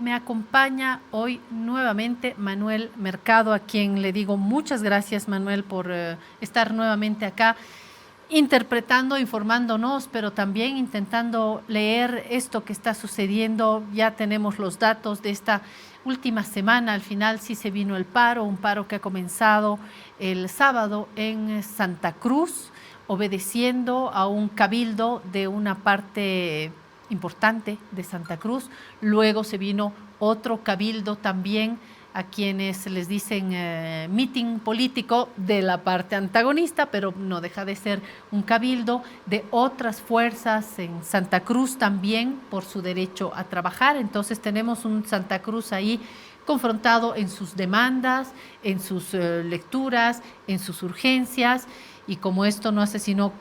me acompaña hoy nuevamente Manuel Mercado, a quien le digo muchas gracias, Manuel, por estar nuevamente acá, interpretando, informándonos, pero también intentando leer esto que está sucediendo. Ya tenemos los datos de esta última semana. Al final sí se vino el paro, un paro que ha comenzado el sábado en Santa Cruz, obedeciendo a un cabildo de una parte importante de Santa Cruz. Luego se vino otro cabildo también a quienes les dicen meeting político de la parte antagonista, pero no deja de ser un cabildo de otras fuerzas en Santa Cruz también por su derecho a trabajar. Entonces tenemos un Santa Cruz ahí confrontado en sus demandas, en sus lecturas, en sus urgencias, y como esto no hace sino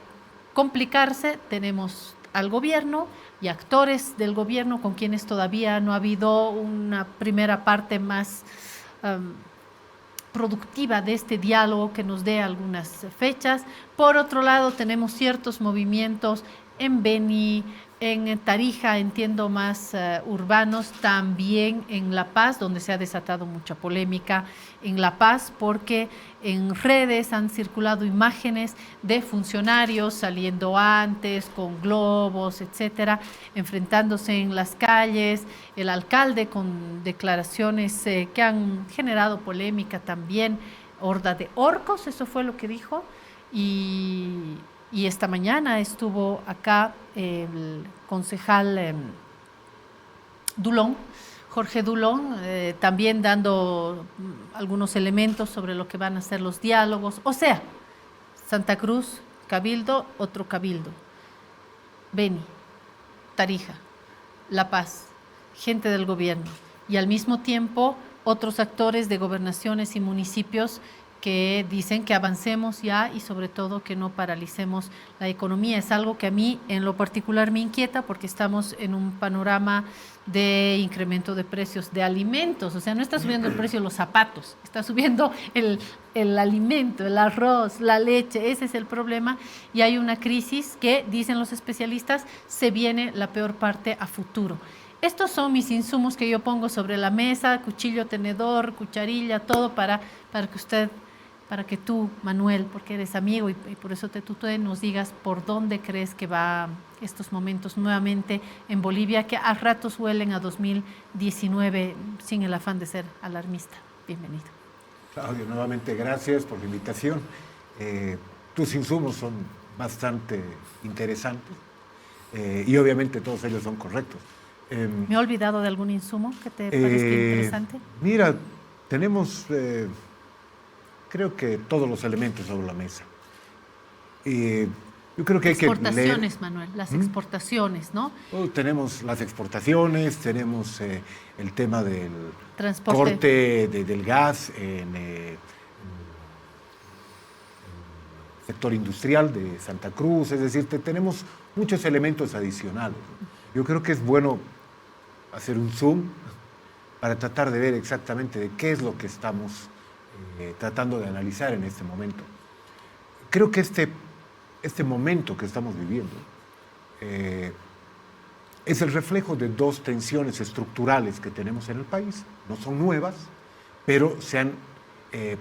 complicarse, tenemos al gobierno y actores del gobierno con quienes todavía no ha habido una primera parte más productiva de este diálogo que nos dé algunas fechas. Por otro lado, tenemos ciertos movimientos en Beni, en Tarija, entiendo más urbanos, también en La Paz, donde se ha desatado mucha polémica en La Paz, porque en redes han circulado imágenes de funcionarios saliendo antes con globos, etcétera, enfrentándose en las calles, el alcalde con declaraciones que han generado polémica también, horda de orcos, eso fue lo que dijo. Y esta mañana estuvo acá el concejal Dulón, Jorge Dulón, también dando algunos elementos sobre lo que van a ser los diálogos. O sea, Santa Cruz, cabildo, otro cabildo. Beni, Tarija, La Paz, gente del gobierno. Y al mismo tiempo otros actores de gobernaciones y municipios que dicen que avancemos ya y sobre todo que no paralicemos la economía. Es algo que a mí en lo particular me inquieta porque estamos en un panorama de incremento de precios de alimentos. O sea, no está subiendo el precio de los zapatos, está subiendo el alimento, el arroz, la leche. Ese es el problema y hay una crisis que, dicen los especialistas, se viene la peor parte a futuro. Estos son mis insumos que yo pongo sobre la mesa: cuchillo, tenedor, cucharilla, todo para que usted, para que tú, Manuel, porque eres amigo y por eso te tuteé, nos digas por dónde crees que va estos momentos nuevamente en Bolivia, que a ratos huelen a 2019, sin el afán de ser alarmista. Bienvenido. Claudio, nuevamente gracias por la invitación. Tus insumos son bastante interesantes y obviamente todos ellos son correctos. ¿Me he olvidado de algún insumo que te parezca interesante? Mira, tenemos creo que todos los elementos sobre la mesa. Yo creo que hay que leer. Exportaciones, Manuel, las exportaciones, ¿no? Tenemos las exportaciones, tenemos el tema del transporte, corte del gas en el sector industrial de Santa Cruz, es decir, tenemos muchos elementos adicionales. Yo creo que es bueno hacer un zoom para tratar de ver exactamente de qué es lo que estamos tratando de analizar en este momento. Creo que este momento que estamos viviendo es el reflejo de dos tensiones estructurales que tenemos en el país. No son nuevas, pero se han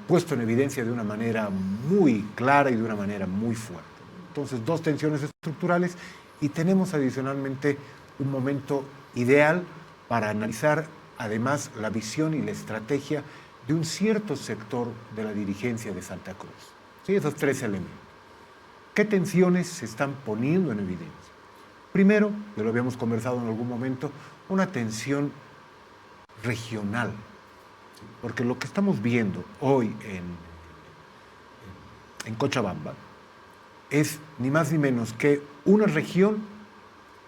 puesto en evidencia de una manera muy clara y de una manera muy fuerte. Entonces, dos tensiones estructurales, y tenemos adicionalmente un momento ideal para analizar además la visión y la estrategia de un cierto sector de la dirigencia de Santa Cruz. ¿Sí? Esos tres elementos. ¿Qué tensiones se están poniendo en evidencia? Primero, ya lo habíamos conversado en algún momento, una tensión regional. Porque lo que estamos viendo hoy en Cochabamba es ni más ni menos que una región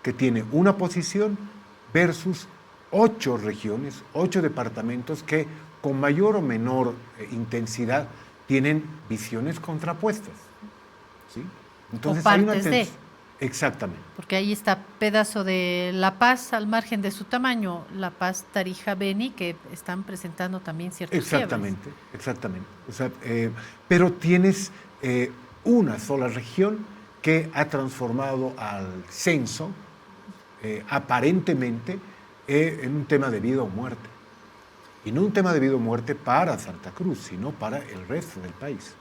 que tiene una posición versus 8 regiones, 8 departamentos que con mayor o menor intensidad tienen visiones contrapuestas. ¿Sí? Entonces hay una tensión. Exactamente. Porque ahí está pedazo de La Paz al margen de su tamaño, La Paz, Tarija, Beni, que están presentando también ciertos exactamente, quiebres. Exactamente. O sea, pero tienes una sola región que ha transformado al censo, aparentemente, en un tema de vida o muerte. Y no un tema de vida o muerte para Santa Cruz, sino para el resto del país.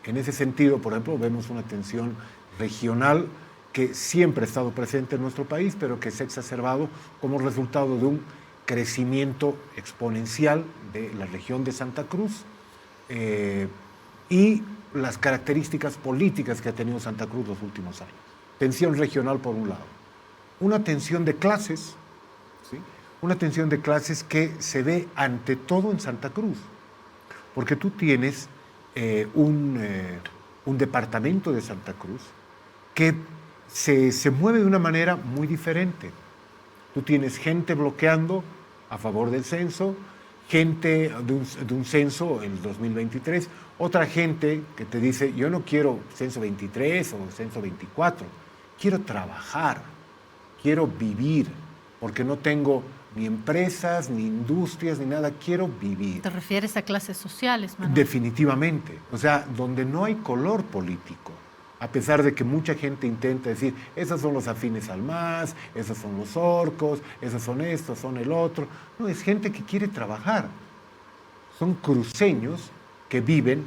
En ese sentido, por ejemplo, vemos una tensión regional que siempre ha estado presente en nuestro país, pero que se ha exacerbado como resultado de un crecimiento exponencial de la región de Santa Cruz y las características políticas que ha tenido Santa Cruz los últimos años. Tensión regional por un lado. Una tensión de clases, ¿sí? Una tensión de clases que se ve ante todo en Santa Cruz, porque tú tienes un departamento de Santa Cruz que se mueve de una manera muy diferente. Tú tienes gente bloqueando a favor del censo, gente de un censo en el 2023, otra gente que te dice, yo no quiero censo 23 o censo 24, quiero trabajar, quiero vivir, porque no tengo ni empresas, ni industrias, ni nada, quiero vivir. ¿Te refieres a clases sociales, Manuel? Definitivamente, o sea, donde no hay color político, a pesar de que mucha gente intenta decir, esos son los afines al MAS, esos son los orcos, esos son estos, son el otro. No, es gente que quiere trabajar. Son cruceños que viven,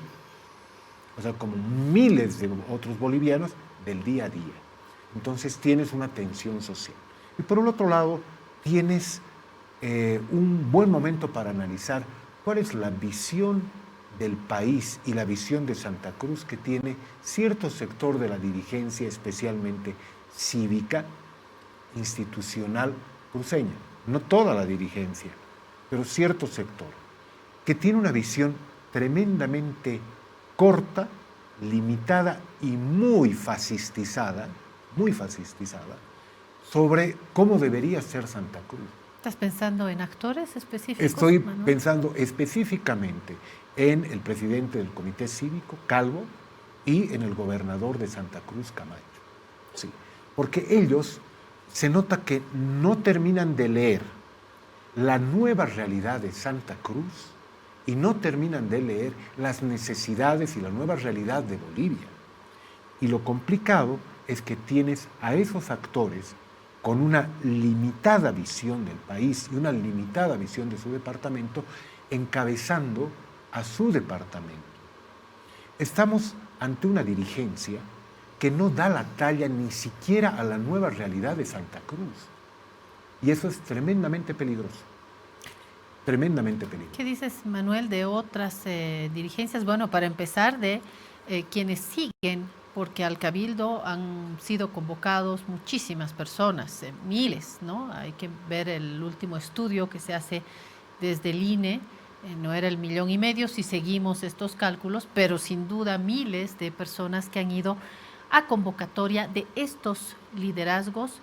o sea, como miles de otros bolivianos, del día a día. Entonces tienes una tensión social. Y por el otro lado, tienes un buen momento para analizar cuál es la visión del país y la visión de Santa Cruz que tiene cierto sector de la dirigencia, especialmente cívica, institucional cruceña. No toda la dirigencia, pero cierto sector, que tiene una visión tremendamente corta, limitada y muy fascistizada sobre cómo debería ser Santa Cruz. ¿Estás pensando en actores específicos? Estoy Manuel? pensando específicamente en el presidente del Comité Cívico, Calvo, y en el gobernador de Santa Cruz, Camacho. Sí, porque ellos se nota que no terminan de leer la nueva realidad de Santa Cruz y no terminan de leer las necesidades y la nueva realidad de Bolivia. Y lo complicado es que tienes a esos actores con una limitada visión del país y una limitada visión de su departamento, encabezando a su departamento. Estamos ante una dirigencia que no da la talla ni siquiera a la nueva realidad de Santa Cruz. Y eso es tremendamente peligroso. Tremendamente peligroso. ¿Qué dices, Manuel, de otras dirigencias? Bueno, para empezar, de quienes siguen, porque al Cabildo han sido convocados muchísimas personas, miles, ¿no? Hay que ver el último estudio que se hace desde el INE, no era el 1,5 millones si seguimos estos cálculos, pero sin duda miles de personas que han ido a convocatoria de estos liderazgos.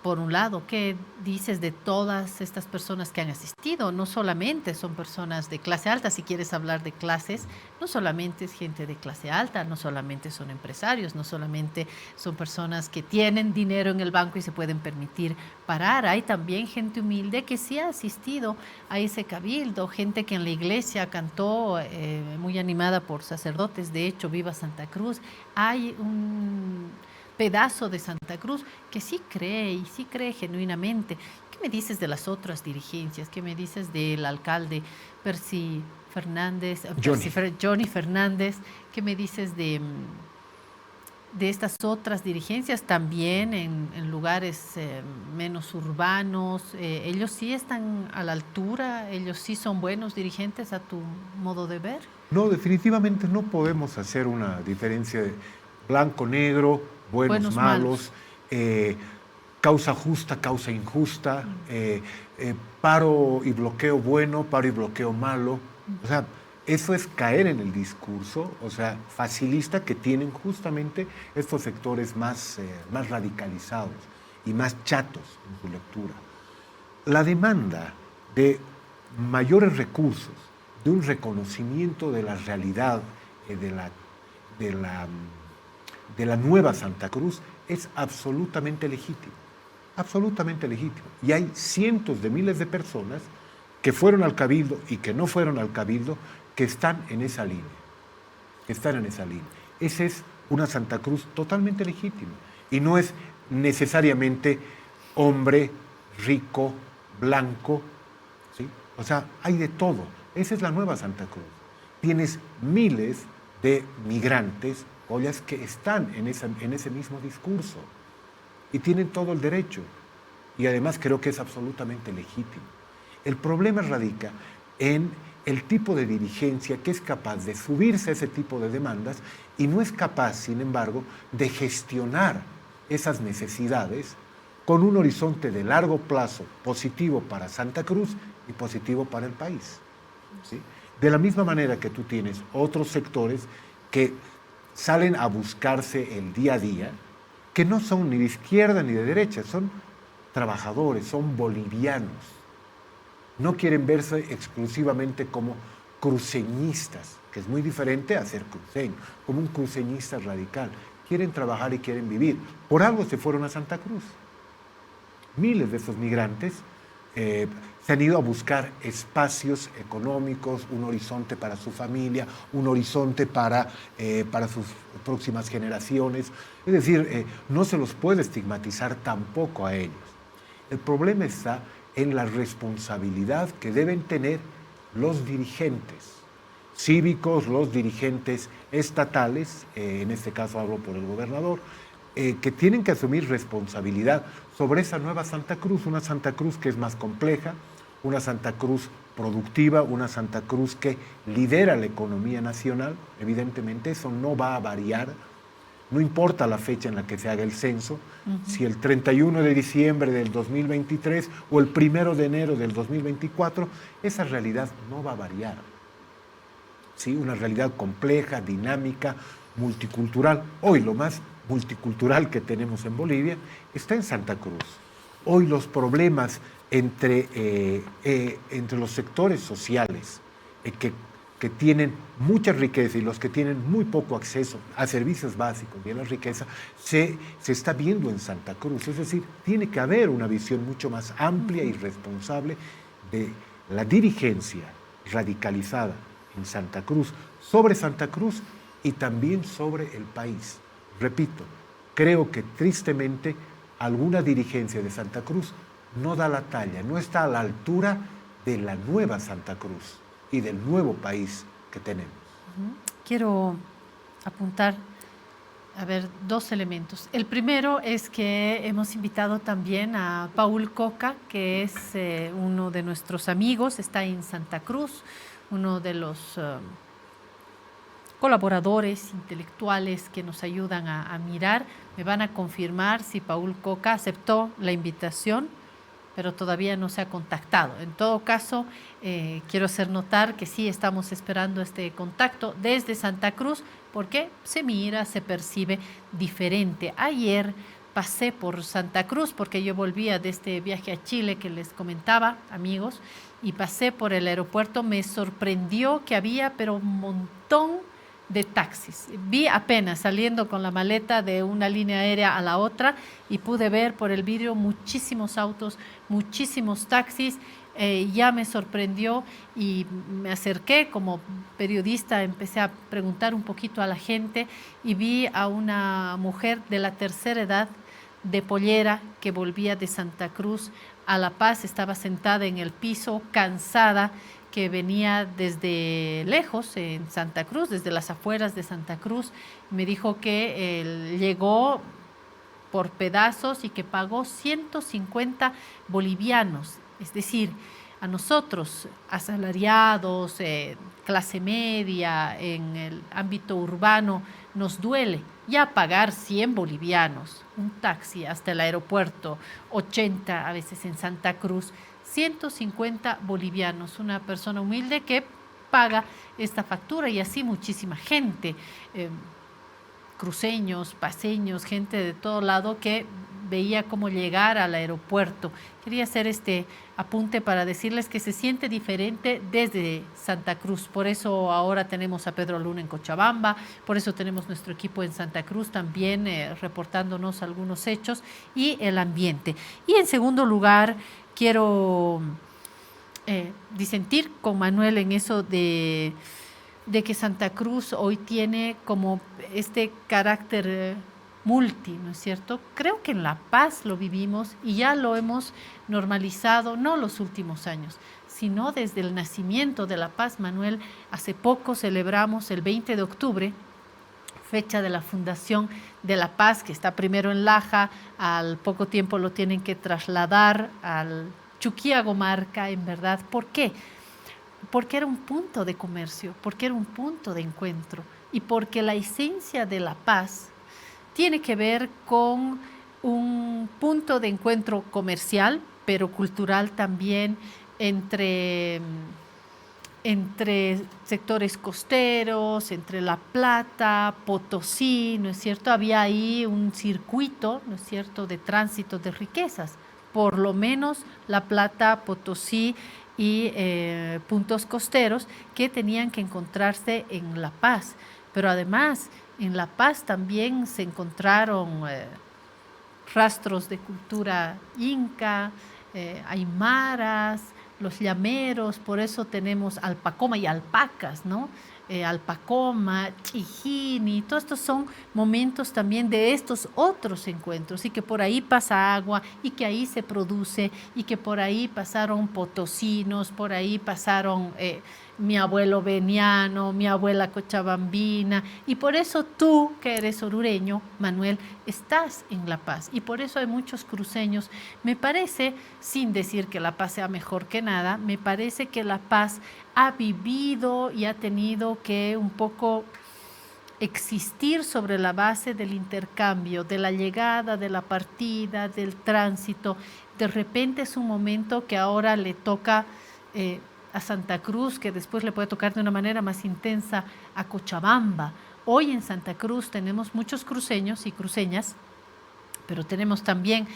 Por un lado, ¿qué dices de todas estas personas que han asistido? No solamente son personas de clase alta, si quieres hablar de clases, no solamente es gente de clase alta, no solamente son empresarios, no solamente son personas que tienen dinero en el banco y se pueden permitir parar. Hay también gente humilde que sí ha asistido a ese cabildo, gente que en la iglesia cantó muy animada por sacerdotes, de hecho, Viva Santa Cruz. Hay un pedazo de Santa Cruz que sí cree y sí cree genuinamente. ¿Qué me dices de las otras dirigencias? ¿Qué me dices del alcalde Johnny Fernández? ¿Qué me dices de estas otras dirigencias también en lugares menos urbanos? ¿Ellos sí están a la altura? ¿Ellos sí son buenos dirigentes a tu modo de ver? No, definitivamente no podemos hacer una diferencia de blanco-negro, buenos, malos, causa justa, causa injusta, paro y bloqueo bueno, paro y bloqueo malo. O sea, eso es caer en el discurso, o sea, facilista que tienen justamente estos sectores más radicalizados y más chatos en su lectura. La demanda de mayores recursos, de un reconocimiento de la realidad de la nueva Santa Cruz es absolutamente legítimo, absolutamente legítimo. Y hay cientos de miles de personas que fueron al Cabildo y que no fueron al Cabildo que están en esa línea, Esa es una Santa Cruz totalmente legítima y no es necesariamente hombre rico, blanco, ¿sí? O sea, hay de todo. Esa es la nueva Santa Cruz. Tienes miles de migrantes, ollas, que están en ese mismo discurso y tienen todo el derecho. Y además creo que es absolutamente legítimo. El problema radica en el tipo de dirigencia que es capaz de subirse a ese tipo de demandas y no es capaz, sin embargo, de gestionar esas necesidades con un horizonte de largo plazo positivo para Santa Cruz y positivo para el país, ¿sí? De la misma manera que tú tienes otros sectores que salen a buscarse el día a día, que no son ni de izquierda ni de derecha, son trabajadores, son bolivianos. No quieren verse exclusivamente como cruceñistas, que es muy diferente a ser cruceño, como un cruceñista radical. Quieren trabajar y quieren vivir. Por algo se fueron a Santa Cruz. Miles de esos migrantes se han ido a buscar espacios económicos, un horizonte para su familia, un horizonte para sus próximas generaciones. Es decir, no se los puede estigmatizar tampoco a ellos. El problema está en la responsabilidad que deben tener los dirigentes cívicos, los dirigentes estatales, en este caso hablo por el gobernador, que tienen que asumir responsabilidad sobre esa nueva Santa Cruz, una Santa Cruz que es más compleja, una Santa Cruz productiva, una Santa Cruz que lidera la economía nacional. Evidentemente eso no va a variar, no importa la fecha en la que se haga el censo, si el 31 de diciembre del 2023 o el 1 de enero del 2024, esa realidad no va a variar. ¿Sí? Una realidad compleja, dinámica, multicultural. Hoy lo más multicultural que tenemos en Bolivia está en Santa Cruz. Hoy los problemas entre los sectores sociales que tienen mucha riqueza y los que tienen muy poco acceso a servicios básicos y a la riqueza, se está viendo en Santa Cruz. Es decir, tiene que haber una visión mucho más amplia y responsable de la dirigencia radicalizada en Santa Cruz, sobre Santa Cruz y también sobre el país. Repito, creo que tristemente alguna dirigencia de Santa Cruz no da la talla, no está a la altura de la nueva Santa Cruz y del nuevo país que tenemos. Quiero apuntar, a ver, dos elementos. El primero es que hemos invitado también a Paul Coca, que es uno de nuestros amigos, está en Santa Cruz, uno de los colaboradores intelectuales que nos ayudan a mirar. Me van a confirmar si Paul Coca aceptó la invitación, pero todavía no se ha contactado. En todo caso, quiero hacer notar que sí estamos esperando este contacto desde Santa Cruz, porque se mira, se percibe diferente. Ayer pasé por Santa Cruz, porque yo volvía de este viaje a Chile que les comentaba, amigos, y pasé por el aeropuerto. Me sorprendió que había, pero un montón de taxis. Vi apenas saliendo con la maleta de una línea aérea a la otra y pude ver por el vidrio muchísimos autos, muchísimos taxis. Ya me sorprendió y me acerqué como periodista, empecé a preguntar un poquito a la gente y vi a una mujer de la tercera edad de pollera que volvía de Santa Cruz a La Paz, estaba sentada en el piso, cansada, que venía desde lejos, en Santa Cruz, desde las afueras de Santa Cruz. Me dijo que llegó por pedazos y que pagó 150 bolivianos. Es decir, a nosotros, asalariados, clase media, en el ámbito urbano, nos duele ya pagar 100 bolivianos, un taxi hasta el aeropuerto, 80 a veces en Santa Cruz, 150 bolivianos, una persona humilde que paga esta factura y así muchísima gente, cruceños, paseños, gente de todo lado que veía cómo llegar al aeropuerto. Quería hacer este apunte para decirles que se siente diferente desde Santa Cruz. Por eso ahora tenemos a Pedro Luna en Cochabamba, por eso tenemos nuestro equipo en Santa Cruz también reportándonos algunos hechos y el ambiente. Y en segundo lugar, quiero disentir con Manuel en eso de que Santa Cruz hoy tiene como este carácter multi, ¿no es cierto? Creo que en La Paz lo vivimos y ya lo hemos normalizado, no los últimos años, sino desde el nacimiento de La Paz, Manuel. Hace poco celebramos el 20 de octubre, fecha de la fundación de La Paz, que está primero en Laja, al poco tiempo lo tienen que trasladar al Chuquiagomarca, en verdad. ¿Por qué? Porque era un punto de comercio, porque era un punto de encuentro y porque la esencia de La Paz tiene que ver con un punto de encuentro comercial, pero cultural también entre sectores costeros, entre La Plata, Potosí, ¿no es cierto? Había ahí un circuito, ¿no es cierto?, de tránsito de riquezas, por lo menos La Plata, Potosí y puntos costeros que tenían que encontrarse en La Paz. Pero además, en La Paz también se encontraron rastros de cultura inca, aymaras, los llameros, por eso tenemos alpacoma y alpacas, ¿no? Alpacoma, Chijini, todos estos son momentos también de estos otros encuentros y que por ahí pasa agua y que ahí se produce y que por ahí pasaron potosinos, por ahí pasaron mi abuelo veniano, mi abuela cochabambina y por eso tú que eres orureño, Manuel, estás en La Paz y por eso hay muchos cruceños. Me parece, sin decir que La Paz sea mejor que nada, me parece que La Paz ha vivido y ha tenido que un poco existir sobre la base del intercambio, de la llegada, de la partida, del tránsito. De repente es un momento que ahora le toca a Santa Cruz, que después le puede tocar de una manera más intensa a Cochabamba. Hoy en Santa Cruz tenemos muchos cruceños y cruceñas, pero tenemos también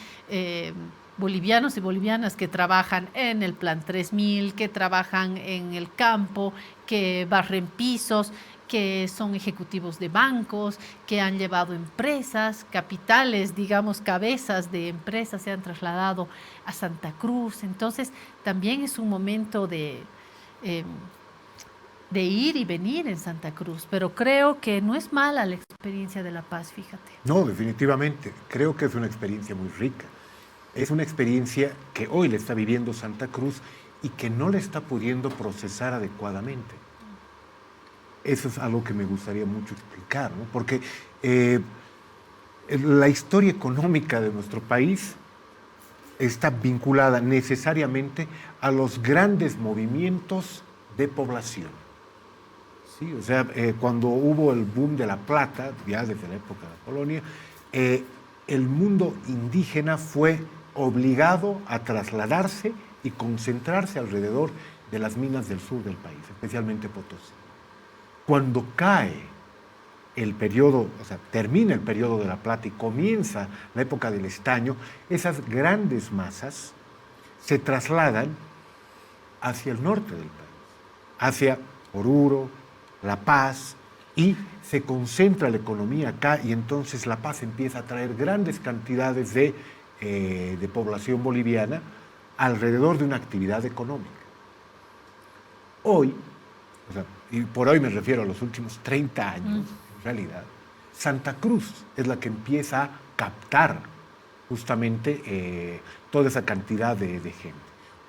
bolivianos y bolivianas que trabajan en el Plan 3000, que trabajan en el campo, que barren pisos, que son ejecutivos de bancos, que han llevado empresas, capitales, digamos, cabezas de empresas se han trasladado a Santa Cruz. Entonces, también es un momento de ir y venir en Santa Cruz, pero creo que no es mala la experiencia de La Paz, fíjate. No, definitivamente. Creo que es una experiencia muy rica. Es una experiencia que hoy le está viviendo Santa Cruz y que no le está pudiendo procesar adecuadamente. Eso es algo que me gustaría mucho explicar, ¿no? Porque la historia económica de nuestro país está vinculada necesariamente a los grandes movimientos de población. ¿Sí? O sea, cuando hubo el boom de la plata, ya desde la época de la colonia, el mundo indígena fue obligado a trasladarse y concentrarse alrededor de las minas del sur del país, especialmente Potosí. Cuando cae el periodo, o sea, termina el periodo de la plata y comienza la época del estaño, esas grandes masas se trasladan hacia el norte del país, hacia Oruro, La Paz, y se concentra la economía acá y entonces La Paz empieza a traer grandes cantidades de población boliviana alrededor de una actividad económica. Hoy, o sea, y por hoy me refiero a los últimos 30 años, en realidad, Santa Cruz es la que empieza a captar justamente toda esa cantidad de gente.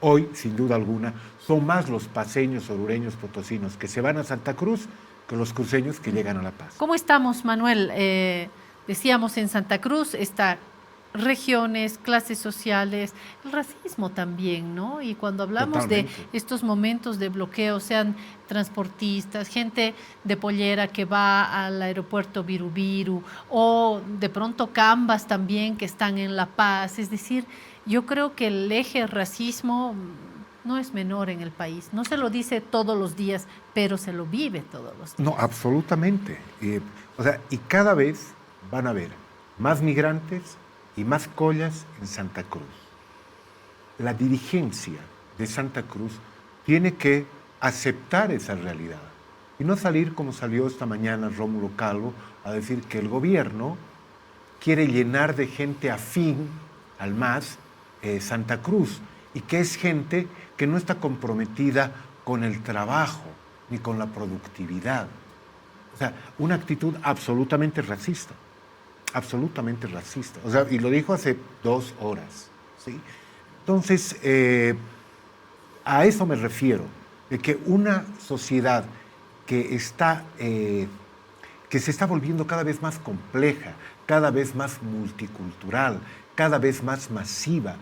Hoy, sin duda alguna, son más los paceños, orureños, potosinos que se van a Santa Cruz que los cruceños que llegan a La Paz. ¿Cómo estamos, Manuel? Decíamos en Santa Cruz, está regiones, clases sociales, el racismo también, ¿no? Y cuando hablamos Totalmente. de estos momentos de bloqueo, sean transportistas, gente de pollera que va al aeropuerto Virubiru, o de pronto cambas también que están en La Paz, es decir, yo creo que el eje racismo no es menor en el país. No se lo dice todos los días, pero se lo vive todos los días. No, absolutamente. O sea, y cada vez van a haber más migrantes y más collas en Santa Cruz. La dirigencia de Santa Cruz tiene que aceptar esa realidad y no salir como salió esta mañana Rómulo Calvo a decir que el gobierno quiere llenar de gente afín al MAS Santa Cruz y que es gente que no está comprometida con el trabajo ni con la productividad. O sea, una actitud absolutamente racista. absolutamente racista. O sea, y lo dijo hace 2 horas, ¿sí? Entonces, a eso me refiero, de que una sociedad que que se está volviendo cada vez más compleja, cada vez más multicultural, cada vez más masiva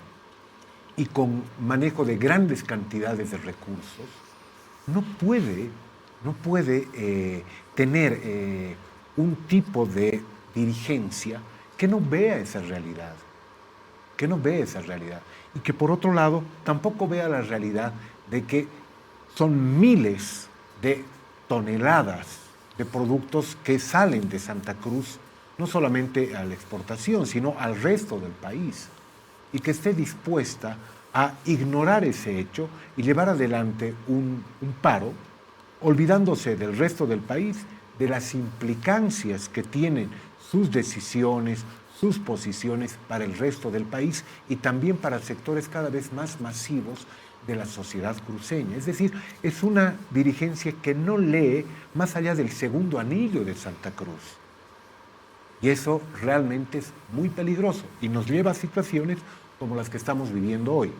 y con manejo de grandes cantidades de recursos, no puede, no puede tener un tipo de dirigencia que no vea esa realidad, que no vea esa realidad y que por otro lado tampoco vea la realidad de que son miles de toneladas de productos que salen de Santa Cruz, no solamente a la exportación, sino al resto del país, y que esté dispuesta a ignorar ese hecho y llevar adelante un paro, olvidándose del resto del país, de las implicancias que tienen sus decisiones, sus posiciones para el resto del país y también para sectores cada vez más masivos de la sociedad cruceña. Es decir, es una dirigencia que no lee más allá del segundo anillo de Santa Cruz. Y eso realmente es muy peligroso y nos lleva a situaciones como las que estamos viviendo hoy,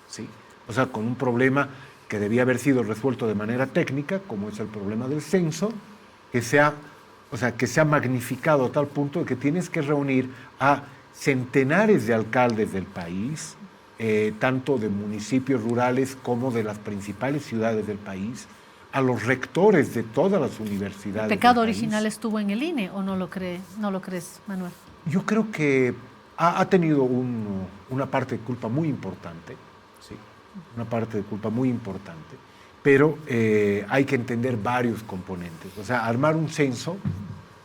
¿sí? O sea, con un problema que debía haber sido resuelto de manera técnica, como es el problema del censo, que se ha magnificado a tal punto de que tienes que reunir a centenares de alcaldes del país, tanto de municipios rurales como de las principales ciudades del país, a los rectores de todas las universidades. ¿El pecado original estuvo en el INE o no lo crees, Manuel? Yo creo que ha tenido una parte de culpa muy importante, ¿sí? Una parte de culpa muy importante, pero hay que entender varios componentes. O sea, armar un censo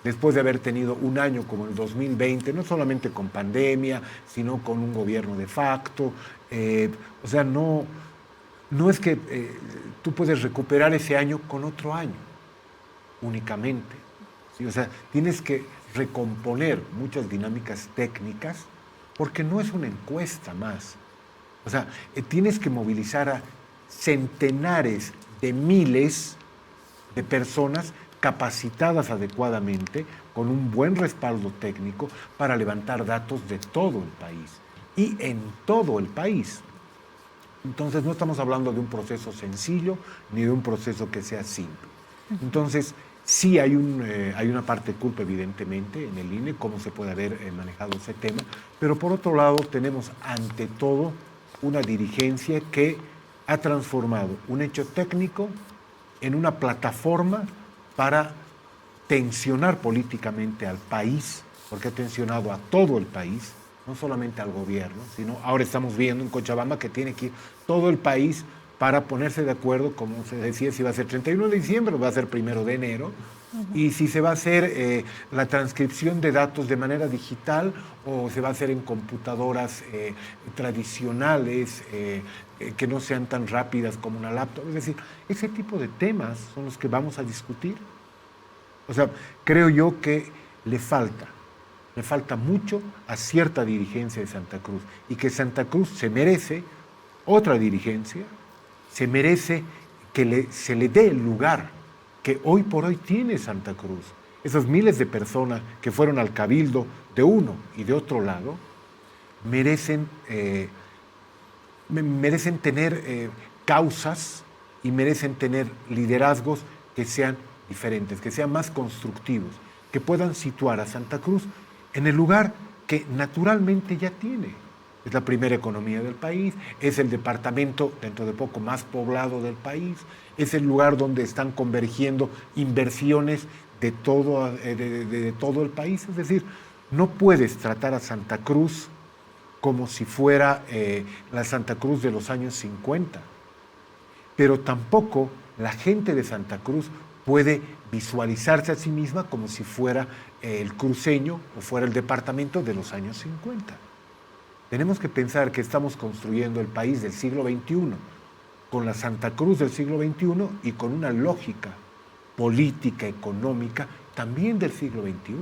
después de haber tenido un año como el 2020, no solamente con pandemia, sino con un gobierno de facto. O sea, no es que tú puedes recuperar ese año con otro año, únicamente, ¿sí? O sea, tienes que recomponer muchas dinámicas técnicas porque no es una encuesta más. O sea, tienes que movilizar a centenares de miles de personas capacitadas adecuadamente, con un buen respaldo técnico para levantar datos de todo el país y en todo el país. Entonces no estamos hablando de un proceso sencillo ni de un proceso que sea simple. Entonces sí hay una parte de culpa evidentemente en el INE, cómo se puede haber manejado ese tema, pero por otro lado tenemos ante todo una dirigencia que ha transformado un hecho técnico en una plataforma para tensionar políticamente al país, porque ha tensionado a todo el país, no solamente al gobierno, sino ahora estamos viendo en Cochabamba que tiene que ir todo el país para ponerse de acuerdo, como se decía, si va a ser 31 de diciembre o va a ser 1 de enero, y si se va a hacer la transcripción de datos de manera digital o se va a hacer en computadoras tradicionales que no sean tan rápidas como una laptop. Es decir, ese tipo de temas son los que vamos a discutir. O sea, creo yo que le falta mucho a cierta dirigencia de Santa Cruz y que Santa Cruz se merece otra dirigencia, se merece que se le dé el lugar que hoy por hoy tiene Santa Cruz. Esas miles de personas que fueron al cabildo de uno y de otro lado merecen tener causas y merecen tener liderazgos que sean diferentes, que sean más constructivos, que puedan situar a Santa Cruz en el lugar que naturalmente ya tiene. Es la primera economía del país, es el departamento dentro de poco más poblado del país, es el lugar donde están convergiendo inversiones de todo el país. Es decir, no puedes tratar a Santa Cruz como si fuera la Santa Cruz de los años 50, pero tampoco la gente de Santa Cruz puede visualizarse a sí misma como si fuera el cruceño o fuera el departamento de los años 50. Tenemos que pensar que estamos construyendo el país del siglo XXI, con la Santa Cruz del siglo XXI y con una lógica política, económica, también del siglo XXI.